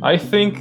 I think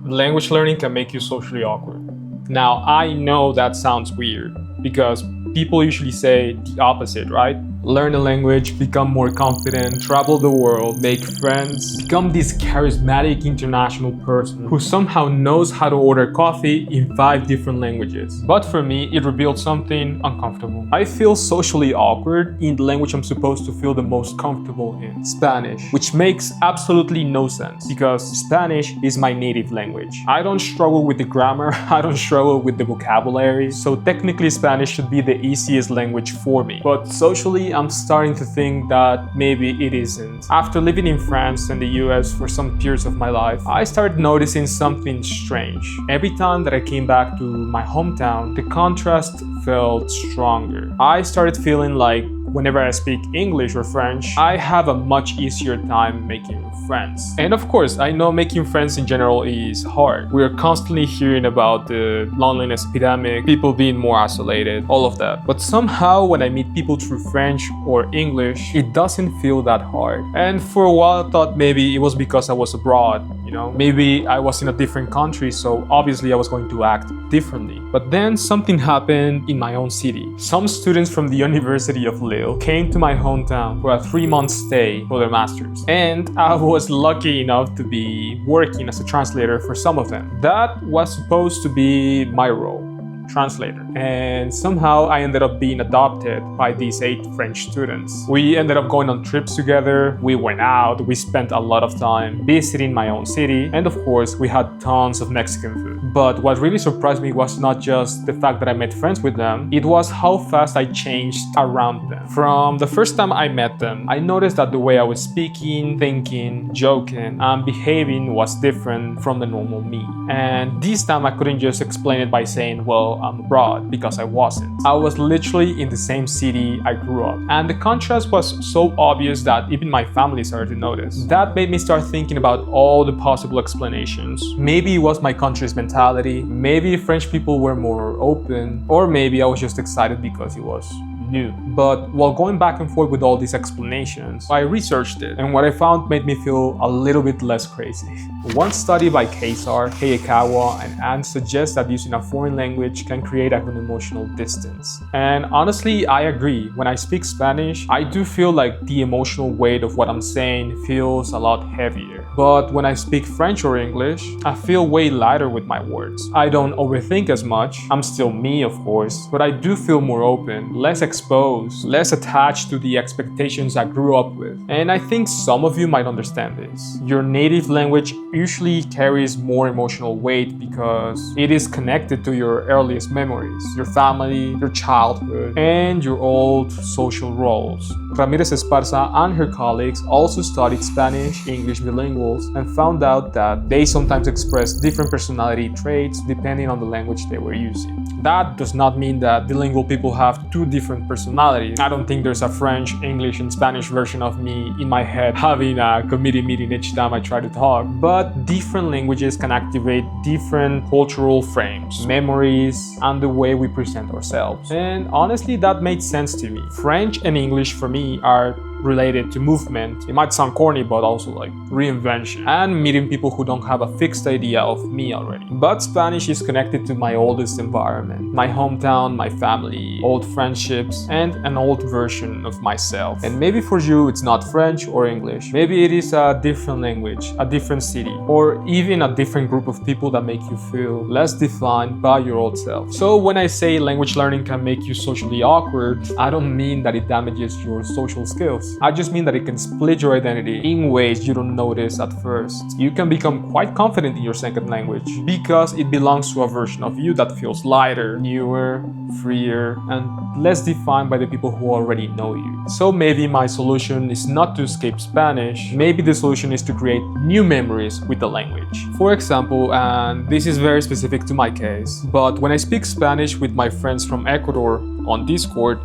language learning can make you socially awkward. Now, I know that sounds weird because people usually say the opposite, right? Learn a language, become more confident, travel the world, make friends, become this charismatic international person who somehow knows how to order coffee in 5 different languages. But for me, it revealed something uncomfortable. I feel socially awkward in the language I'm supposed to feel the most comfortable in, Spanish, which makes absolutely no sense because Spanish is my native language. I don't struggle with the grammar, I don't struggle with the vocabulary, so technically Spanish should be the easiest language for me. But socially, I'm starting to think that maybe it isn't. After living in France and the US for some periods of my life, I started noticing something strange. Every time that I came back to my hometown, the contrast felt stronger. I started feeling like whenever I speak English or French, I have a much easier time making friends. And of course, I know making friends in general is hard. We are constantly hearing about the loneliness epidemic, people being more isolated, all of that. But somehow when I meet people through French or English, it doesn't feel that hard. And for a while I thought maybe it was because I was abroad, you know? Maybe I was in a different country, so obviously I was going to act differently. But then something happened in my own city. Some students from the University of Lille came to my hometown for a 3-month stay for their masters, and I was lucky enough to be working as a translator for some of them. That was supposed to be my role, translator, and somehow I ended up being adopted by these 8 French students. We ended up going on trips together, we went out, we spent a lot of time visiting my own city, and of course we had tons of Mexican food. But what really surprised me was not just the fact that I made friends with them, it was how fast I changed around them. From the first time I met them, I noticed that the way I was speaking, thinking, joking, and behaving was different from the normal me. And this time I couldn't just explain it by saying, well, I'm abroad, because I wasn't. I was literally in the same city I grew up. And the contrast was so obvious that even my family started to notice. That made me start thinking about all the possible explanations. Maybe it was my country's mentality, maybe French people were more open, or maybe I was just excited because it was new. But while going back and forth with all these explanations, I researched it, and what I found made me feel a little bit less crazy. One study by Keisar, Hayakawa, and Anne suggests that using a foreign language can create an emotional distance. And honestly, I agree. When I speak Spanish, I do feel like the emotional weight of what I'm saying feels a lot heavier. But when I speak French or English, I feel way lighter with my words. I don't overthink as much. I'm still me, of course, but I do feel more open, less exposed, less attached to the expectations I grew up with. And I think some of you might understand this. Your native language usually carries more emotional weight because it is connected to your earliest memories, your family, your childhood, and your old social roles. Ramirez Esparza and her colleagues also studied Spanish, English bilinguals, and found out that they sometimes express different personality traits depending on the language they were using. That does not mean that bilingual people have 2 different personalities. I don't think there's a French, English, and Spanish version of me in my head having a committee meeting each time I try to talk. But different languages can activate different cultural frames, memories, and the way we present ourselves. And honestly, that made sense to me. French and English for me are related to movement. It might sound corny, but also like reinvention and meeting people who don't have a fixed idea of me already. But Spanish is connected to my oldest environment, my hometown, my family, old friendships, and an old version of myself. And maybe for you it's not French or English. Maybe it is a different language, a different city, or even a different group of people that make you feel less defined by your old self. So when I say language learning can make you socially awkward, I don't mean that it damages your social skills. I just mean that it can split your identity in ways you don't notice at first. You can become quite confident in your second language because it belongs to a version of you that feels lighter, newer, freer, and less defined by the people who already know you. So maybe my solution is not to escape Spanish. Maybe the solution is to create new memories with the language. For example, and this is very specific to my case, but when I speak Spanish with my friends from Ecuador on Discord,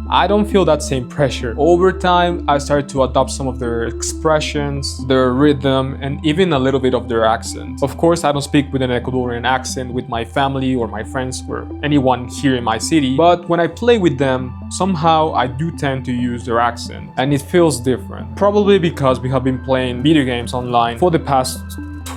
I don't feel that same pressure. Over time, I started to adopt some of their expressions, their rhythm, and even a little bit of their accent. Of course, I don't speak with an Ecuadorian accent with my family or my friends or anyone here in my city, but when I play with them, somehow I do tend to use their accent, and it feels different. Probably because we have been playing video games online for the past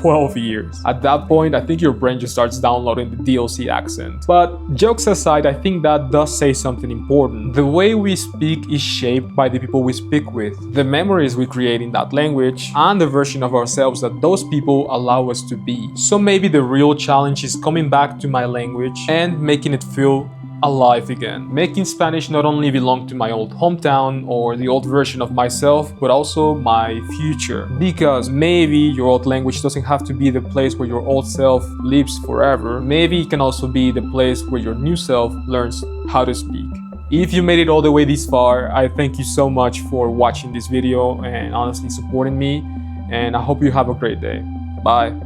12 years. At that point, I think your brain just starts downloading the DLC accent. But jokes aside, I think that does say something important. The way we speak is shaped by the people we speak with, the memories we create in that language, and the version of ourselves that those people allow us to be. So maybe the real challenge is coming back to my language and making it feel alive again. Making Spanish not only belong to my old hometown or the old version of myself, but also my future. Because maybe your old language doesn't have to be the place where your old self lives forever. Maybe it can also be the place where your new self learns how to speak. If you made it all the way this far, I thank you so much for watching this video and honestly supporting me, and I hope you have a great day. Bye.